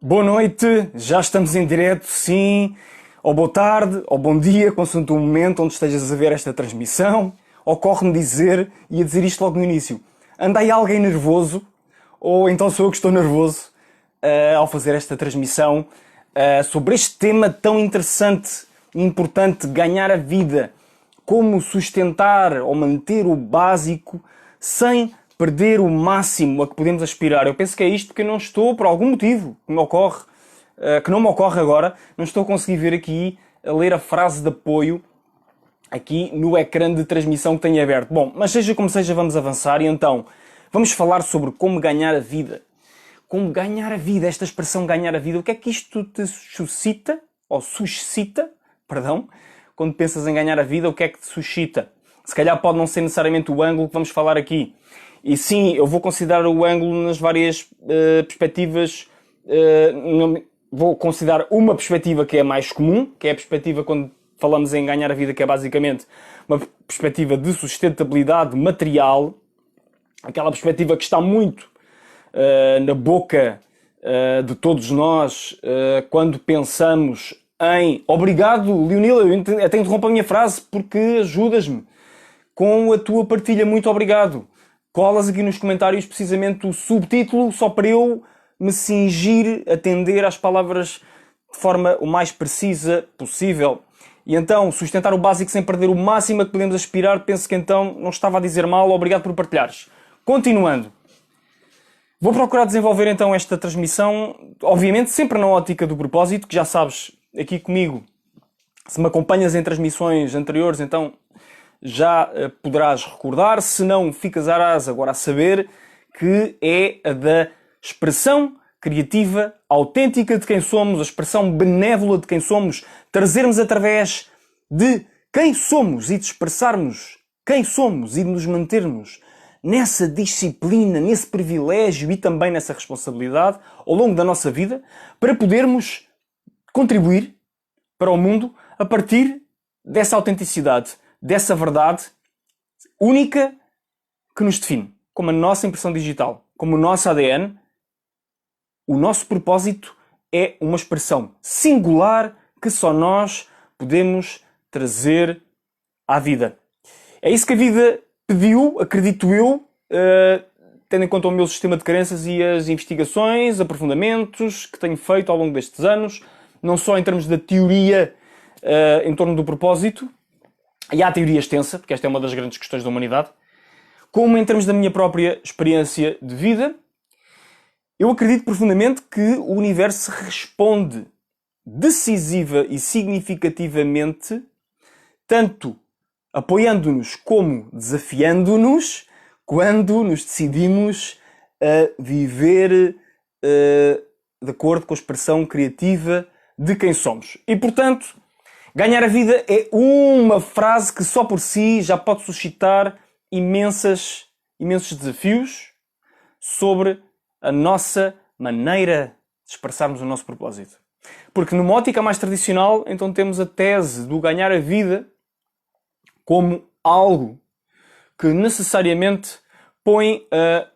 Boa noite, já estamos em direto, sim. Ou boa tarde, ou bom dia, consoante o momento onde estejas a ver esta transmissão. Ocorre-me dizer, e a dizer isto logo no início, anda aí alguém nervoso, ou então sou eu que estou nervoso ao fazer esta transmissão sobre este tema tão interessante e importante, ganhar a vida. Como sustentar ou manter o básico sem perder o máximo a que podemos aspirar. Eu penso que é isto porque eu não estou, por algum motivo que não me ocorre agora, não estou a conseguir ver aqui, a ler a frase de apoio aqui no ecrã de transmissão que tenho aberto. Bom, mas seja como seja, vamos avançar e então vamos falar sobre como ganhar a vida. Como ganhar a vida, esta expressão ganhar a vida, o que é que isto te suscita, ou suscita, perdão, quando pensas em ganhar a vida, o que é que te suscita? Se calhar pode não ser necessariamente o ângulo que vamos falar aqui. E sim, eu vou considerar o ângulo nas várias perspectivas. Vou considerar uma perspectiva que é a mais comum, que é a perspectiva quando falamos em ganhar a vida, que é basicamente uma perspectiva de sustentabilidade material. Aquela perspectiva que está muito na boca de todos nós quando pensamos em... Obrigado, Leonila, eu até interrompo a minha frase porque ajudas-me com a tua partilha. Muito obrigado. Colas aqui nos comentários precisamente o subtítulo só para eu me cingir, atender às palavras de forma o mais precisa possível. E então, sustentar o básico sem perder o máximo a que podemos aspirar, penso que então não estava a dizer mal. Obrigado por partilhares. Continuando. Vou procurar desenvolver então esta transmissão, obviamente sempre na ótica do propósito, que já sabes, aqui comigo, se me acompanhas em transmissões anteriores, então já poderás recordar, se não ficarás agora a saber, que é a da expressão criativa, autêntica de quem somos, a expressão benévola de quem somos, trazermos através de quem somos e de expressarmos quem somos e de nos mantermos nessa disciplina, nesse privilégio e também nessa responsabilidade ao longo da nossa vida, para podermos contribuir para o mundo a partir dessa autenticidade, dessa verdade única que nos define, como a nossa impressão digital, como o nosso ADN. O nosso propósito é uma expressão singular que só nós podemos trazer à vida. É isso que a vida pediu, acredito eu, tendo em conta o meu sistema de crenças e as investigações, aprofundamentos que tenho feito ao longo destes anos, não só em termos da teoria em torno do propósito, e há a teoria extensa, porque esta é uma das grandes questões da humanidade, como em termos da minha própria experiência de vida. Eu acredito profundamente que o universo responde decisiva e significativamente, tanto apoiando-nos como desafiando-nos, quando nos decidimos a viver de acordo com a expressão criativa de quem somos. E, portanto, ganhar a vida é uma frase que só por si já pode suscitar imensos desafios sobre a nossa maneira de expressarmos o nosso propósito. Porque numa ótica mais tradicional, então temos a tese do ganhar a vida como algo que necessariamente põe a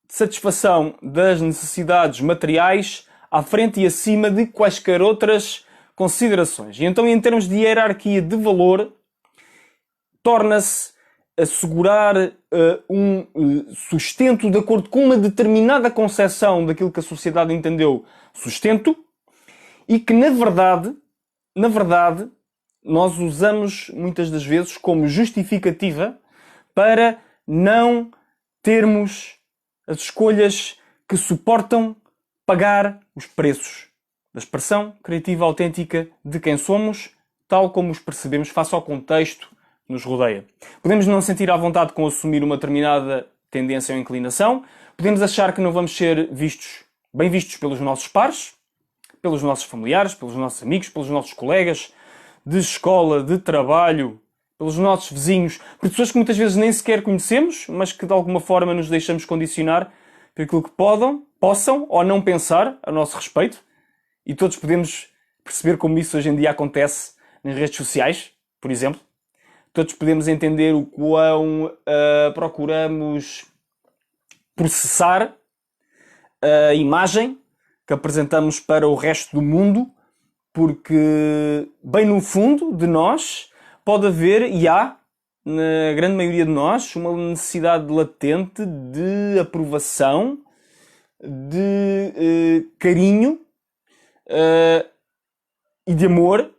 satisfação das necessidades materiais à frente e acima de quaisquer outras considerações. E então, em termos de hierarquia de valor, torna-se assegurar um sustento de acordo com uma determinada concepção daquilo que a sociedade entendeu sustento e que, na verdade, nós usamos muitas das vezes como justificativa para não termos as escolhas que suportam pagar os preços da expressão criativa autêntica de quem somos, tal como os percebemos face ao contexto que nos rodeia. Podemos não sentir à vontade com assumir uma determinada tendência ou inclinação, podemos achar que não vamos ser bem vistos pelos nossos pares, pelos nossos familiares, pelos nossos amigos, pelos nossos colegas de escola, de trabalho, pelos nossos vizinhos, por pessoas que muitas vezes nem sequer conhecemos, mas que de alguma forma nos deixamos condicionar por aquilo que possam ou não pensar a nosso respeito. E todos podemos perceber como isso hoje em dia acontece nas redes sociais, por exemplo. Todos podemos entender o quão procuramos processar a imagem que apresentamos para o resto do mundo, porque bem no fundo de nós pode haver, e há, na grande maioria de nós, uma necessidade latente de aprovação, de carinho e de amor,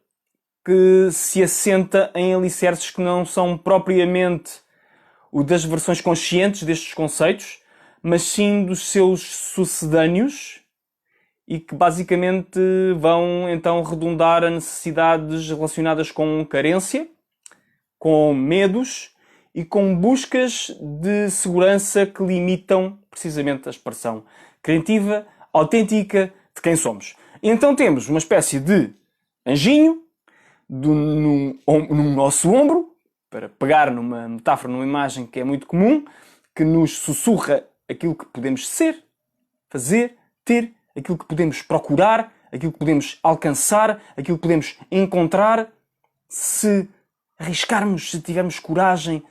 que se assenta em alicerces que não são propriamente o das versões conscientes destes conceitos, mas sim dos seus sucedâneos, e que basicamente vão então redundar a necessidades relacionadas com carência, com medos e com buscas de segurança que limitam precisamente a expressão criativa, autêntica de quem somos. E então temos uma espécie de anjinho num nosso ombro, para pegar numa metáfora, numa imagem que é muito comum, que nos sussurra aquilo que podemos ser, fazer, ter, aquilo que podemos procurar, aquilo que podemos alcançar, aquilo que podemos encontrar, se arriscarmos, se tivermos coragem,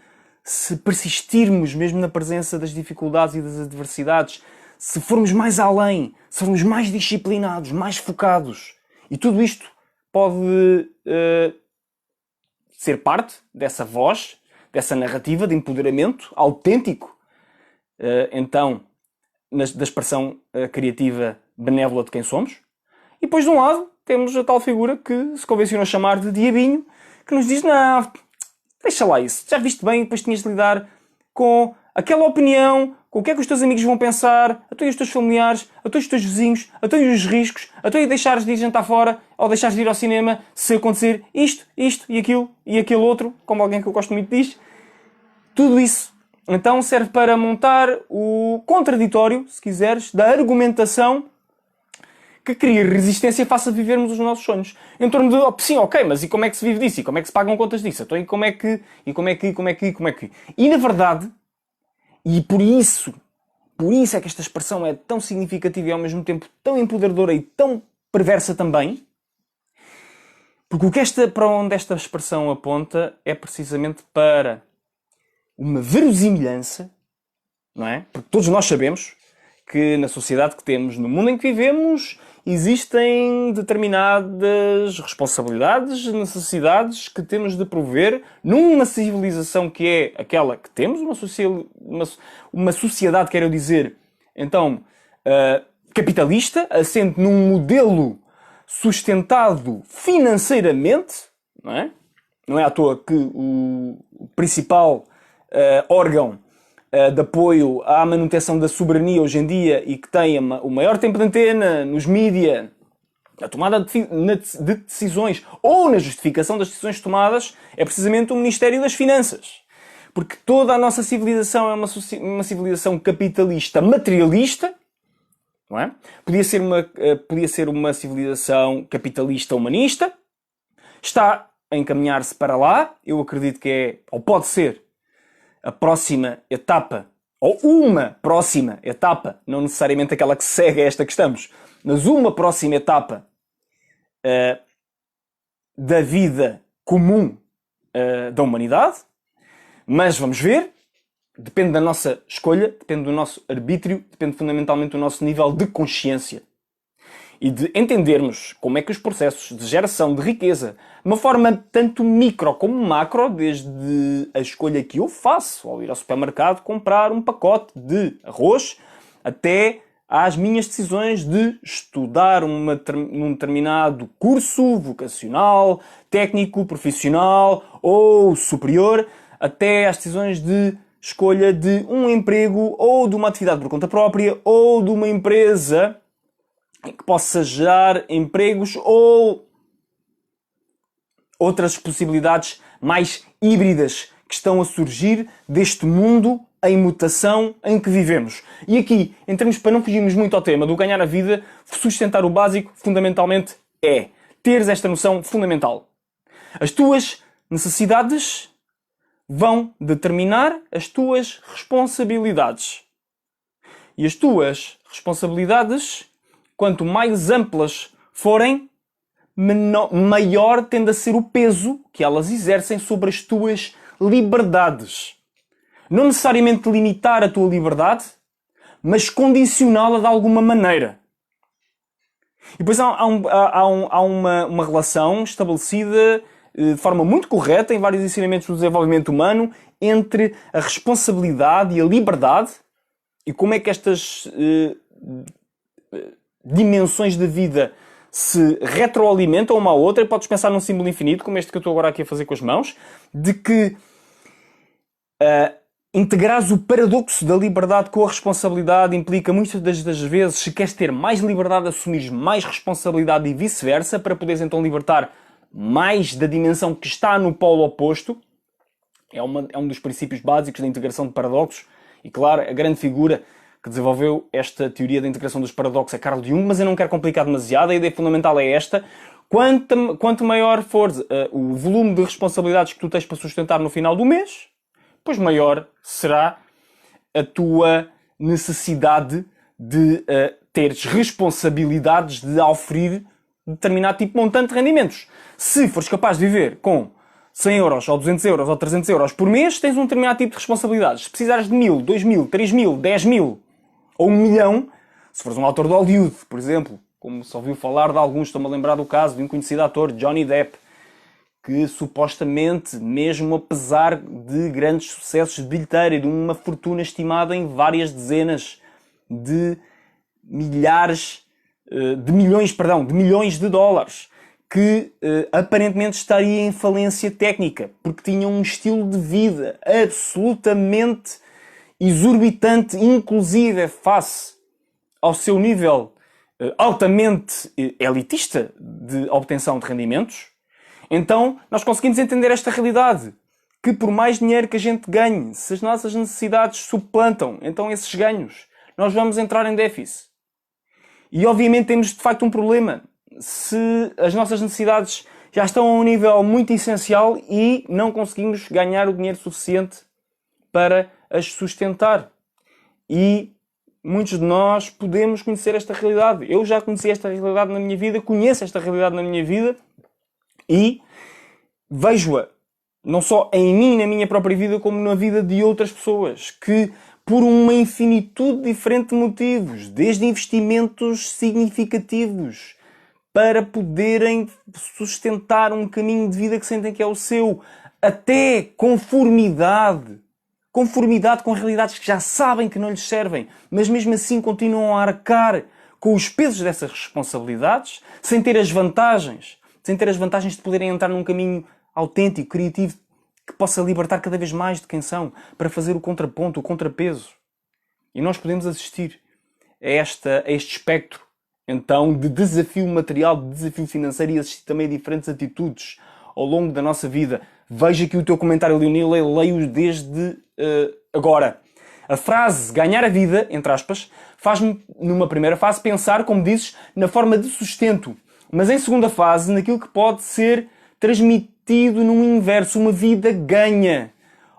se persistirmos mesmo na presença das dificuldades e das adversidades, se formos mais além, se formos mais disciplinados, mais focados. E tudo isto pode ser parte dessa voz, dessa narrativa de empoderamento autêntico, então, da expressão criativa benévola de quem somos. E depois, de um lado, temos a tal figura que se convencionou a chamar de diabinho, que nos diz, não, deixa lá isso, já viste bem, depois tinhas de lidar com aquela opinião, com o que é que os teus amigos vão pensar, a tu e os teus familiares, a tu e os teus vizinhos, a tu e os riscos, a tu e deixares de ir jantar fora, ou deixares de ir ao cinema, se acontecer isto e aquilo, e aquele outro, como alguém que eu gosto muito diz. Tudo isso, então, serve para montar o contraditório, se quiseres, da argumentação que cria resistência face a vivermos os nossos sonhos. Em torno de, sim, ok, mas e como é que se vive disso? E como é que se pagam contas disso? Então, e como é que... E, na verdade, e por isso é que esta expressão é tão significativa e ao mesmo tempo tão empoderadora e tão perversa também, porque para onde esta expressão aponta é precisamente para uma verosimilhança, não é? Porque todos nós sabemos que na sociedade que temos, no mundo em que vivemos, existem determinadas responsabilidades, necessidades que temos de prover numa civilização que é aquela que temos, uma sociedade, quero dizer, então, capitalista, assente num modelo sustentado financeiramente, não é? Não é à toa que o principal órgão de apoio à manutenção da soberania hoje em dia e que tem o maior tempo de antena nos mídia, na tomada de decisões ou na justificação das decisões tomadas, é precisamente o Ministério das Finanças. Porque toda a nossa civilização é uma civilização capitalista materialista, não é? Podia ser uma civilização capitalista humanista, está a encaminhar-se para lá, eu acredito que é, ou pode ser, a próxima etapa, ou uma próxima etapa, não necessariamente aquela que segue a esta que estamos, mas uma próxima etapa da vida comum da humanidade. Mas vamos ver, depende da nossa escolha, depende do nosso arbítrio, depende fundamentalmente do nosso nível de consciência. E de entendermos como é que os processos de geração de riqueza, de uma forma tanto micro como macro, desde a escolha que eu faço ao ir ao supermercado comprar um pacote de arroz, até às minhas decisões de estudar num determinado curso vocacional, técnico, profissional ou superior, até às decisões de escolha de um emprego ou de uma atividade por conta própria ou de uma empresa que possa gerar empregos ou outras possibilidades mais híbridas que estão a surgir deste mundo em mutação em que vivemos. E aqui, em termos, para não fugirmos muito ao tema do ganhar a vida, sustentar o básico, fundamentalmente, é teres esta noção fundamental. As tuas necessidades vão determinar as tuas responsabilidades. E as tuas responsabilidades, quanto mais amplas forem, maior tende a ser o peso que elas exercem sobre as tuas liberdades. Não necessariamente limitar a tua liberdade, mas condicioná-la de alguma maneira. E depois há uma relação estabelecida de forma muito correta em vários ensinamentos do desenvolvimento humano entre a responsabilidade e a liberdade e como é que estas dimensões da vida se retroalimentam uma à outra. E podes pensar num símbolo infinito, como este que eu estou agora aqui a fazer com as mãos, de que integrares o paradoxo da liberdade com a responsabilidade implica muitas das vezes, se queres ter mais liberdade, assumires mais responsabilidade e vice-versa, para poderes então libertar mais da dimensão que está no polo oposto. É um dos princípios básicos da integração de paradoxos. E claro, a grande figura que desenvolveu esta teoria da integração dos paradoxos é Carl Jung, mas eu não quero complicar demasiado. A ideia fundamental é esta. Quanto maior for o volume de responsabilidades que tu tens para sustentar no final do mês, pois maior será a tua necessidade de teres responsabilidades de oferir determinado tipo de montante de rendimentos. Se fores capaz de viver com 100 euros, ou 200 euros, ou 300 euros por mês, tens um determinado tipo de responsabilidades. Se precisares de 1000, 2000, 3000, 10.000 ou 1 milhão, se fores um autor de Hollywood, por exemplo, como se ouviu falar de alguns, estou-me a lembrar do caso de um conhecido ator, Johnny Depp, que supostamente, mesmo apesar de grandes sucessos de bilheteira e de uma fortuna estimada em várias dezenas de milhões de dólares, que aparentemente estaria em falência técnica, porque tinha um estilo de vida absolutamente exorbitante, inclusive face ao seu nível altamente elitista de obtenção de rendimentos. Então, nós conseguimos entender esta realidade, que por mais dinheiro que a gente ganhe, se as nossas necessidades suplantam então esses ganhos, nós vamos entrar em déficit. E obviamente temos de facto um problema. Se as nossas necessidades já estão a um nível muito essencial e não conseguimos ganhar o dinheiro suficiente para as sustentar. E muitos de nós podemos conhecer esta realidade. Eu já conheci esta realidade na minha vida, conheço esta realidade na minha vida e vejo-a não só em mim, na minha própria vida, como na vida de outras pessoas que, por uma infinitude diferente de motivos, desde investimentos significativos para poderem sustentar um caminho de vida que sentem que é o seu, até conformidade com realidades que já sabem que não lhes servem, mas mesmo assim continuam a arcar com os pesos dessas responsabilidades, sem ter as vantagens de poderem entrar num caminho autêntico, criativo, que possa libertar cada vez mais de quem são, para fazer o contraponto, o contrapeso. E nós podemos assistir a este espectro, então, de desafio material, de desafio financeiro, e assistir também a diferentes atitudes ao longo da nossa vida. Veja aqui o teu comentário, Leonil, eu leio desde agora. A frase ganhar a vida, entre aspas, faz-me, numa primeira fase, pensar, como dizes, na forma de sustento. Mas em segunda fase, naquilo que pode ser transmitido num inverso, uma vida ganha.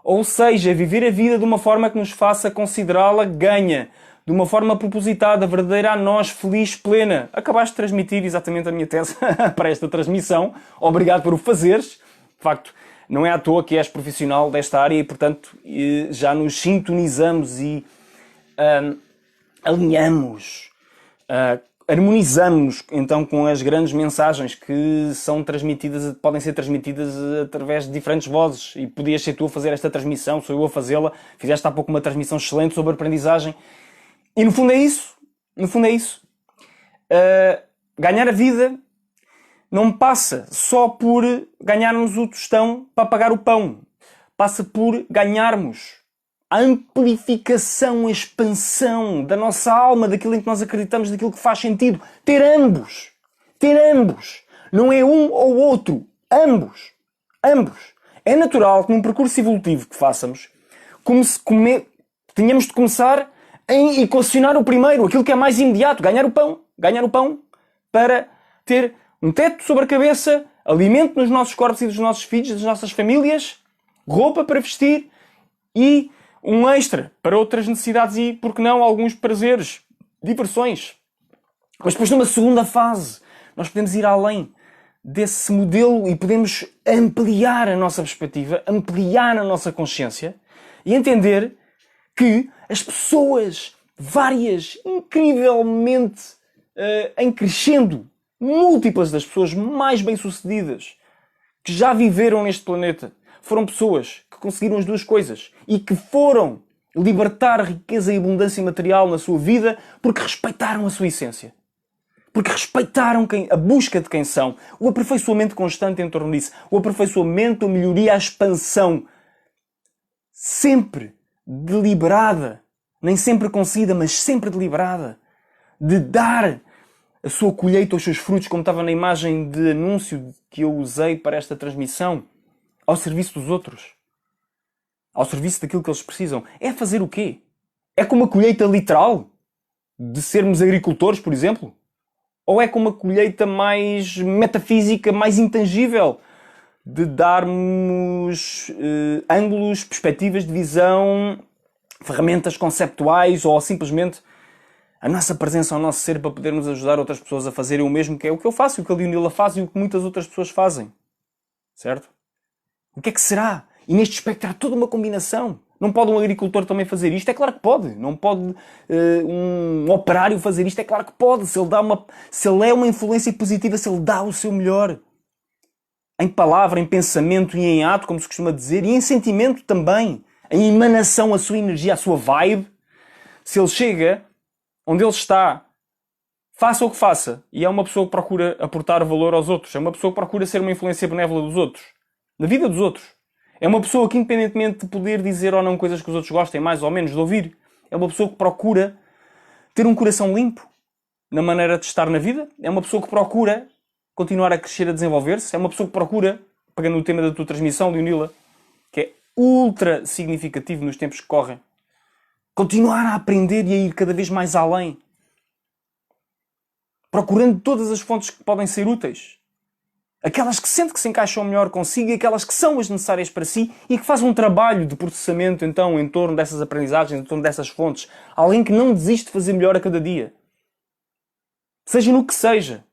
Ou seja, viver a vida de uma forma que nos faça considerá-la ganha. De uma forma propositada, verdadeira, a nós, feliz, plena. Acabaste de transmitir exatamente a minha tese para esta transmissão. Obrigado por o fazeres. De facto, não é à toa que és profissional desta área e, portanto, já nos sintonizamos e alinhamos, harmonizamos então com as grandes mensagens que são transmitidas, podem ser transmitidas através de diferentes vozes. E podias ser tu a fazer esta transmissão, sou eu a fazê-la. Fizeste há pouco uma transmissão excelente sobre aprendizagem. E no fundo é isso. Ganhar a vida não passa só por ganharmos o tostão para pagar o pão. Passa por ganharmos a amplificação, a expansão da nossa alma, daquilo em que nós acreditamos, daquilo que faz sentido. Ter ambos. Não é um ou outro. Ambos. É natural que num percurso evolutivo que façamos, tenhamos de começar em equacionar o primeiro, aquilo que é mais imediato, ganhar o pão para ter um teto sobre a cabeça, alimento nos nossos corpos e dos nossos filhos, das nossas famílias, roupa para vestir e um extra para outras necessidades e, por que não, alguns prazeres, diversões. Mas depois, numa segunda fase, nós podemos ir além desse modelo e podemos ampliar a nossa perspectiva, ampliar a nossa consciência e entender que as pessoas, várias, incrivelmente em crescendo múltiplas das pessoas mais bem-sucedidas que já viveram neste planeta. Foram pessoas que conseguiram as duas coisas e que foram libertar riqueza e abundância material na sua vida porque respeitaram a sua essência. Porque respeitaram a busca de quem são, o aperfeiçoamento constante em torno disso, o aperfeiçoamento, a melhoria, a expansão. Sempre deliberada, nem sempre conseguida, mas sempre deliberada. De dar a sua colheita aos seus frutos, como estava na imagem de anúncio que eu usei para esta transmissão, ao serviço dos outros. Ao serviço daquilo que eles precisam. É fazer o quê? É com uma colheita literal? De sermos agricultores, por exemplo? Ou é com uma colheita mais metafísica, mais intangível? De darmos ângulos, perspectivas de visão, ferramentas conceptuais ou simplesmente a nossa presença ao nosso ser para podermos ajudar outras pessoas a fazerem o mesmo, que é o que eu faço, o que a Leonila faz e o que muitas outras pessoas fazem. Certo? O que é que será? E neste espectro há toda uma combinação. Não pode um agricultor também fazer isto? É claro que pode. Não pode um operário fazer isto? É claro que pode. Se ele é uma influência positiva, se ele dá o seu melhor. Em palavra, em pensamento e em ato, como se costuma dizer, e em sentimento também. Em emanação, a sua energia, a sua vibe. Se ele chega onde ele está, faça o que faça, e é uma pessoa que procura aportar valor aos outros. É uma pessoa que procura ser uma influência benévola dos outros. Na vida dos outros. É uma pessoa que, independentemente de poder dizer ou não coisas que os outros gostem mais ou menos de ouvir, é uma pessoa que procura ter um coração limpo na maneira de estar na vida. É uma pessoa que procura continuar a crescer, a desenvolver-se. É uma pessoa que procura, pegando o tema da tua transmissão, Leonila, que é ultra significativo nos tempos que correm, continuar a aprender e a ir cada vez mais além. Procurando todas as fontes que podem ser úteis. Aquelas que sente que se encaixam melhor consigo e aquelas que são as necessárias para si e que faz um trabalho de processamento então em torno dessas aprendizagens, em torno dessas fontes. Alguém que não desiste de fazer melhor a cada dia. Seja no que seja.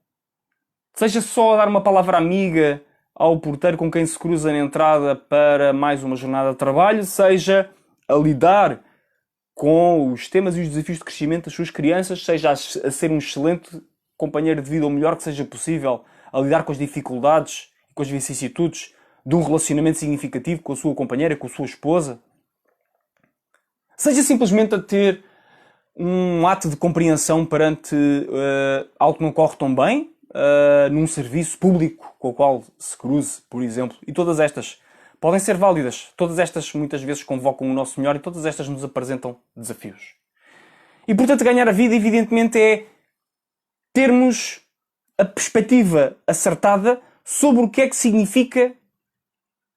Seja só a dar uma palavra amiga ao porteiro com quem se cruza na entrada para mais uma jornada de trabalho, seja a lidar com os temas e os desafios de crescimento das suas crianças, seja a ser um excelente companheiro de vida o melhor que seja possível, a lidar com as dificuldades e com as vicissitudes de um relacionamento significativo com a sua companheira, com a sua esposa. Seja simplesmente a ter um ato de compreensão perante algo que não corre tão bem, num serviço público com o qual se cruze, por exemplo. E todas estas podem ser válidas. Todas estas muitas vezes convocam o nosso melhor e todas estas nos apresentam desafios. E portanto ganhar a vida evidentemente é termos a perspectiva acertada sobre o que é que significa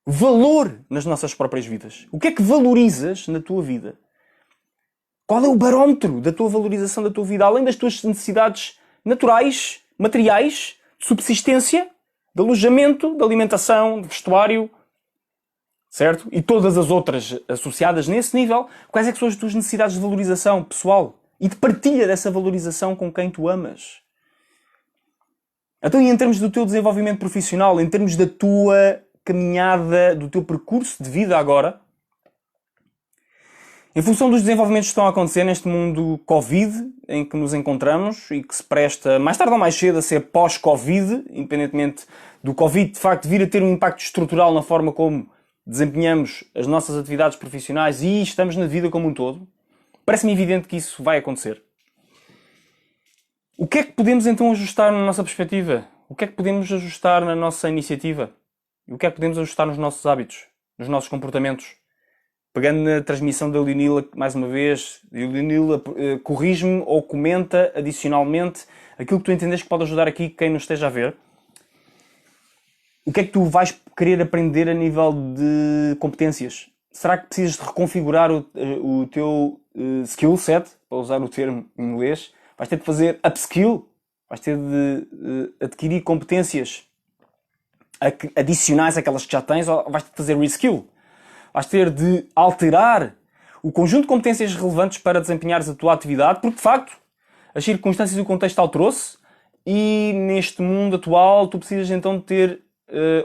valor nas nossas próprias vidas. O que é que valorizas na tua vida? Qual é o barómetro da tua valorização da tua vida? Além das tuas necessidades naturais, materiais, de subsistência, de alojamento, de alimentação, de vestuário, certo? E todas as outras associadas nesse nível, quais é que são as tuas necessidades de valorização pessoal? E de partilha dessa valorização com quem tu amas? Então, e em termos do teu desenvolvimento profissional, em termos da tua caminhada, do teu percurso de vida agora, em função dos desenvolvimentos que estão a acontecer neste mundo Covid, em que nos encontramos e que se presta, mais tarde ou mais cedo, a ser pós-Covid, independentemente do Covid, de facto, vir a ter um impacto estrutural na forma como desempenhamos as nossas atividades profissionais e estamos na vida como um todo, parece-me evidente que isso vai acontecer. O que é que podemos então ajustar na nossa perspectiva? O que é que podemos ajustar na nossa iniciativa? O que é que podemos ajustar nos nossos hábitos, nos nossos comportamentos? Pegando na transmissão da Leonila, mais uma vez, Leonila corrige-me ou comenta adicionalmente aquilo que tu entendes que pode ajudar aqui quem nos esteja a ver. O que é que tu vais querer aprender a nível de competências? Será que precisas de reconfigurar o teu skill set, para usar o termo em inglês? Vais ter de fazer upskill, vais ter de adquirir competências adicionais àquelas que já tens, ou vais ter de fazer reskill. Vais ter de alterar o conjunto de competências relevantes para desempenhares a tua atividade, porque de facto as circunstâncias e o contexto alterou-se e neste mundo atual tu precisas então de ter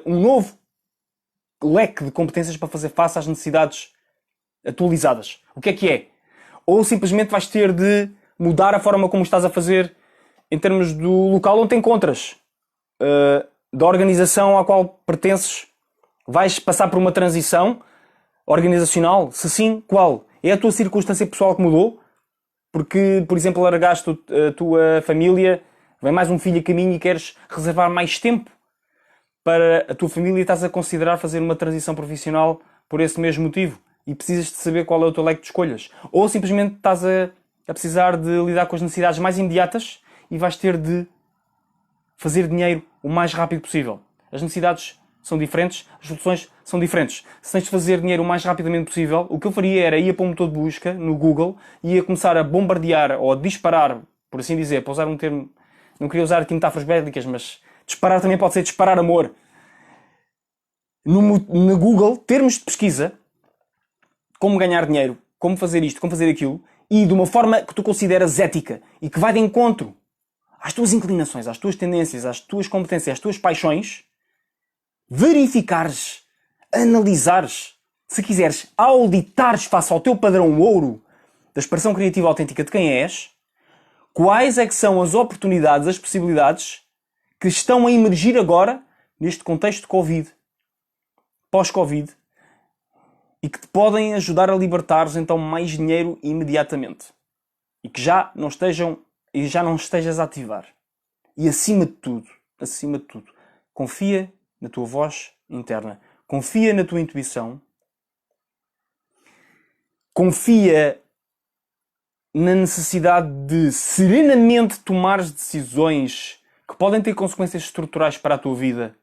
um novo leque de competências para fazer face às necessidades atualizadas. O que é que é? Ou simplesmente vais ter de mudar a forma como estás a fazer em termos do local onde te encontras, da organização à qual pertences. Vais passar por uma transição organizacional? Se sim, qual? É a tua circunstância pessoal que mudou? Porque, por exemplo, largaste a tua família, vem mais um filho a caminho e queres reservar mais tempo para a tua família e estás a considerar fazer uma transição profissional por esse mesmo motivo e precisas de saber qual é o teu leque de escolhas. Ou simplesmente estás a precisar de lidar com as necessidades mais imediatas e vais ter de fazer dinheiro o mais rápido possível. As necessidades são diferentes, as soluções são diferentes. Se tens de fazer dinheiro o mais rapidamente possível, o que eu faria era ir para um motor de busca no Google e ia começar a bombardear ou a disparar, por assim dizer, para usar um termo, não queria usar aqui metáforas bélicas, mas disparar também pode ser disparar amor. No Google, termos de pesquisa, como ganhar dinheiro, como fazer isto, como fazer aquilo, e de uma forma que tu consideras ética e que vai de encontro às tuas inclinações, às tuas tendências, às tuas competências, às tuas paixões, verificares, analisares, se quiseres, auditares face ao teu padrão ouro da expressão criativa autêntica de quem és, quais é que são as oportunidades, as possibilidades que estão a emergir agora neste contexto de Covid, pós-Covid, e que te podem ajudar a libertares então mais dinheiro imediatamente. E que já não estejas a ativar. E acima de tudo, confia na tua voz interna. Confia na tua intuição. Confia na necessidade de serenamente tomares decisões que podem ter consequências estruturais para a tua vida.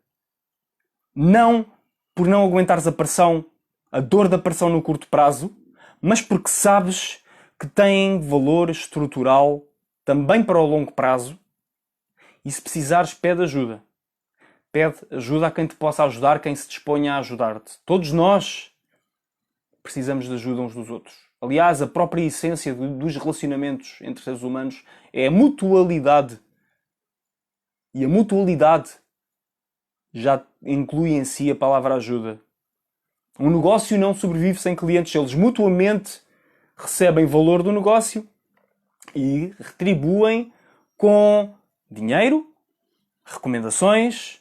Não por não aguentares a pressão, a dor da pressão no curto prazo, mas porque sabes que têm valor estrutural também para o longo prazo. E se precisares, pede ajuda. Pede ajuda a quem te possa ajudar, quem se disponha a ajudar-te. Todos nós precisamos de ajuda uns dos outros. Aliás, a própria essência dos relacionamentos entre seres humanos é a mutualidade. E a mutualidade já inclui em si a palavra ajuda. Um negócio não sobrevive sem clientes. Eles mutuamente recebem valor do negócio e retribuem com dinheiro, recomendações,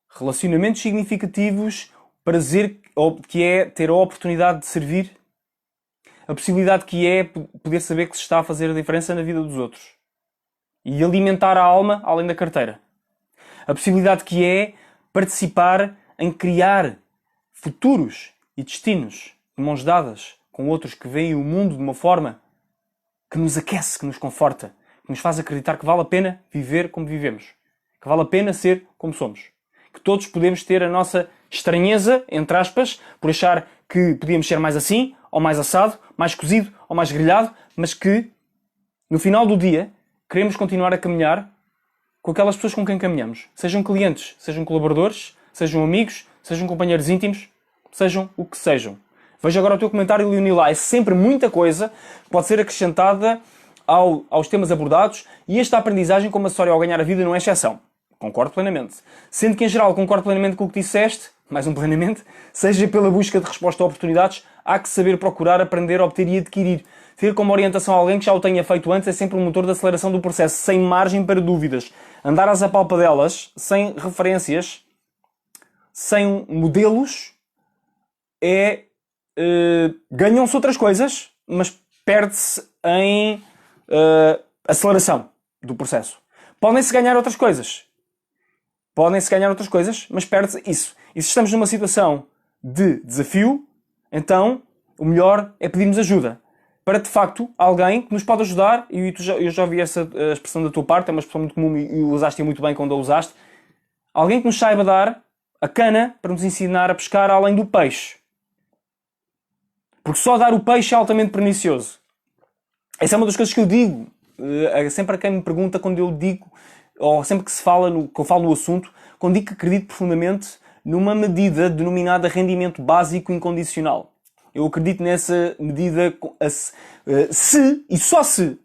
relacionamentos significativos, prazer que é ter a oportunidade de servir, a possibilidade que é poder saber que se está a fazer a diferença na vida dos outros e alimentar a alma além da carteira. A possibilidade que é participar em criar futuros e destinos de mãos dadas com outros que veem o mundo de uma forma que nos aquece, que nos conforta, que nos faz acreditar que vale a pena viver como vivemos, que vale a pena ser como somos, que todos podemos ter a nossa estranheza, entre aspas, por achar que podíamos ser mais assim, ou mais assado, mais cozido, ou mais grelhado, mas que, no final do dia, queremos continuar a caminhar com aquelas pessoas com quem caminhamos. Sejam clientes, sejam colaboradores, sejam amigos, sejam companheiros íntimos, sejam o que sejam. Veja agora o teu comentário, Leonil. É sempre muita coisa que pode ser acrescentada aos temas abordados e esta aprendizagem, como a história ao ganhar a vida, não é exceção. Concordo plenamente. Sendo que, em geral, concordo plenamente com o que disseste, mais um plenamente, seja pela busca de resposta a oportunidades, há que saber procurar, aprender, obter e adquirir. Ter como orientação alguém que já o tenha feito antes é sempre um motor de aceleração do processo, sem margem para dúvidas. Andar às apalpadelas, sem referências, sem modelos, ganham-se outras coisas, mas perde-se em aceleração do processo. Podem-se ganhar outras coisas, mas perde-se isso. E se estamos numa situação de desafio, então o melhor é pedirmos ajuda para, de facto, alguém que nos pode ajudar. E eu já ouvi essa expressão da tua parte, é uma expressão muito comum e usaste-a muito bem quando a usaste. Alguém que nos saiba dar a cana para nos ensinar a pescar além do peixe. Porque só dar o peixe é altamente pernicioso. Essa é uma das coisas que eu digo. Sempre a quem me pergunta, quando eu digo, ou sempre que que eu falo no assunto, quando digo que acredito profundamente numa medida denominada rendimento básico incondicional. Eu acredito nessa medida se, e só se,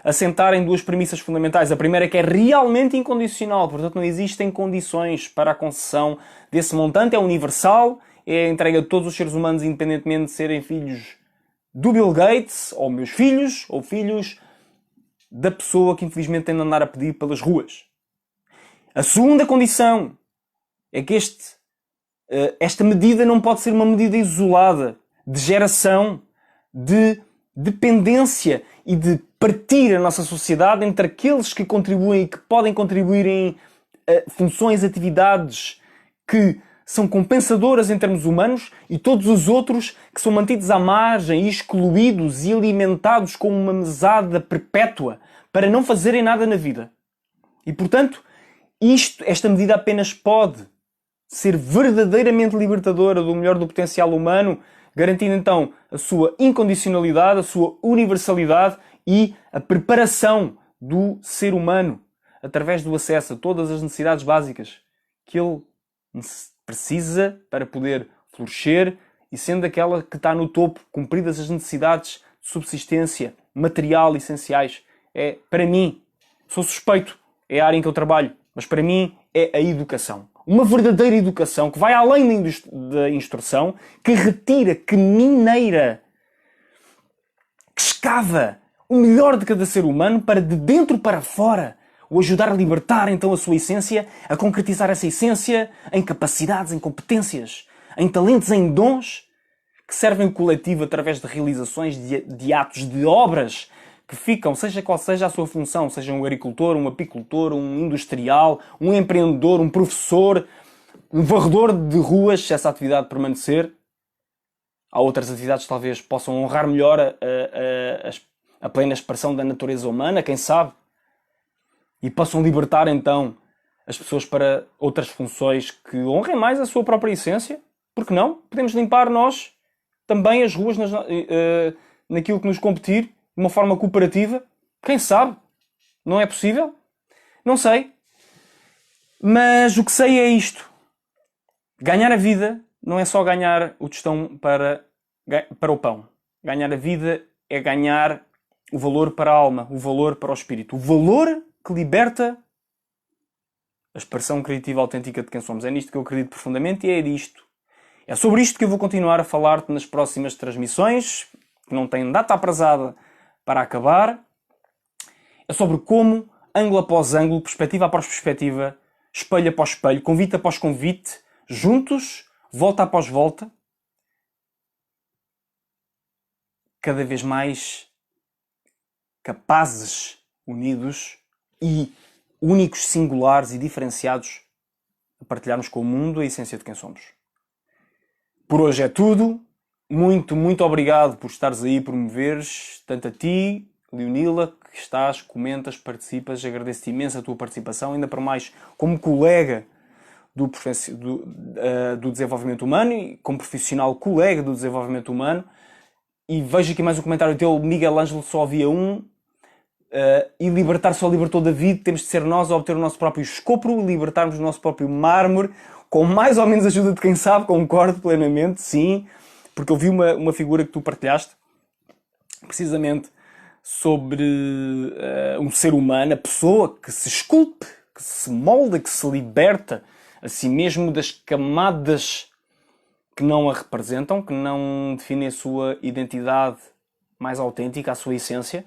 assentar em duas premissas fundamentais. A primeira é que é realmente incondicional, portanto não existem condições para a concessão desse montante, é universal, é entregue a todos os seres humanos, independentemente de serem filhos do Bill Gates, ou meus filhos, ou filhos da pessoa que infelizmente tem de andar a pedir pelas ruas. A segunda condição é que esta medida não pode ser uma medida isolada de geração, de dependência e de partir a nossa sociedade entre aqueles que contribuem e que podem contribuir em funções, atividades que são compensadoras em termos humanos e todos os outros que são mantidos à margem, excluídos e alimentados com uma mesada perpétua para não fazerem nada na vida. E, portanto, esta medida apenas pode ser verdadeiramente libertadora do melhor do potencial humano, garantindo então a sua incondicionalidade, a sua universalidade e a preparação do ser humano através do acesso a todas as necessidades básicas que ele precisa para poder florescer e sendo aquela que está no topo, cumpridas as necessidades de subsistência material essenciais. Para mim, sou suspeito, é a área em que eu trabalho, mas para mim é a educação. Uma verdadeira educação que vai além da instrução, que retira, que mineira, que escava o melhor de cada ser humano para de dentro para fora o ajudar a libertar então a sua essência, a concretizar essa essência em capacidades, em competências, em talentos, em dons que servem o coletivo através de realizações, de atos, de obras que ficam, seja qual seja a sua função, seja um agricultor, um apicultor, um industrial, um empreendedor, um professor, um varredor de ruas, se essa atividade permanecer. Há outras atividades que talvez possam honrar melhor a plena expressão da natureza humana, quem sabe? E possam libertar então as pessoas para outras funções que honrem mais a sua própria essência. Por que não? Podemos limpar nós também as ruas naquilo que nos competir de uma forma cooperativa. Quem sabe? Não é possível? Não sei. Mas o que sei é isto. Ganhar a vida não é só ganhar o tostão para o pão. Ganhar a vida é ganhar o valor para a alma, o valor para o espírito. O valor que liberta a expressão criativa autêntica de quem somos. É nisto que eu acredito profundamente e é disto. É sobre isto que eu vou continuar a falar-te nas próximas transmissões, que não têm data aprazada para acabar. É sobre como, ângulo após ângulo, perspectiva após perspectiva, espelho após espelho, convite após convite, juntos, volta após volta, cada vez mais capazes, unidos e únicos, singulares e diferenciados a partilharmos com o mundo a essência de quem somos. Por hoje é tudo. Muito, muito obrigado por estares aí, por me veres, tanto a ti, Leonila, que estás, comentas, participas. Agradeço-te imenso a tua participação, ainda para mais como colega do desenvolvimento humano e como profissional colega do desenvolvimento humano. E vejo aqui mais um comentário teu, Miguel Ângelo, só havia um. E libertar só libertou David, temos de ser nós a obter o nosso próprio escopro e libertarmos o nosso próprio mármore, com mais ou menos ajuda de quem sabe, concordo plenamente, sim, porque eu vi uma figura que tu partilhaste, precisamente sobre um ser humano, a pessoa que se esculpe, que se molda, que se liberta a si mesmo das camadas que não a representam, que não definem a sua identidade mais autêntica, a sua essência.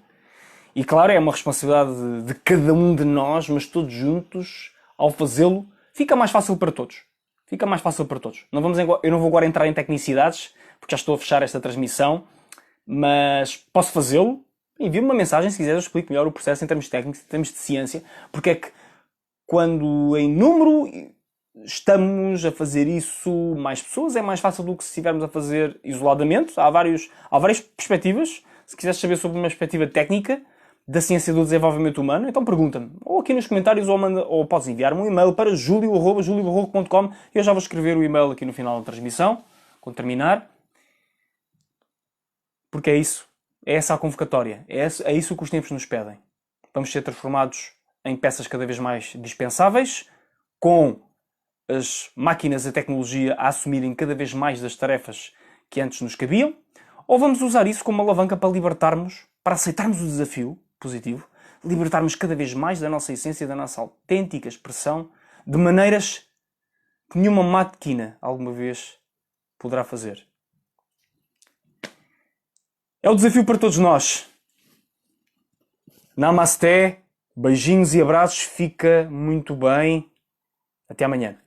E claro, é uma responsabilidade de cada um de nós, mas todos juntos, ao fazê-lo, fica mais fácil para todos. Fica mais fácil para todos. Eu não vou agora entrar em tecnicidades, porque já estou a fechar esta transmissão, mas posso fazê-lo. Envie-me uma mensagem se quiser, eu explico melhor o processo em termos técnicos, em termos de ciência, porque é que quando em número estamos a fazer isso mais pessoas, é mais fácil do que se estivermos a fazer isoladamente. Há várias perspectivas. Se quiseres saber sobre uma perspectiva técnica da ciência do desenvolvimento humano, então pergunta-me, ou aqui nos comentários, ou podes enviar-me um e-mail para julio@juliobarroco.com e eu já vou escrever o e-mail aqui no final da transmissão, quando terminar. Porque é isso. É essa a convocatória. É isso que os tempos nos pedem. Vamos ser transformados em peças cada vez mais dispensáveis, com as máquinas e a tecnologia a assumirem cada vez mais das tarefas que antes nos cabiam, ou vamos usar isso como uma alavanca para libertarmos, para aceitarmos o desafio positivo, libertarmos cada vez mais da nossa essência, da nossa autêntica expressão, de maneiras que nenhuma máquina alguma vez poderá fazer. É o desafio para todos nós. Namasté, beijinhos e abraços, fica muito bem. Até amanhã.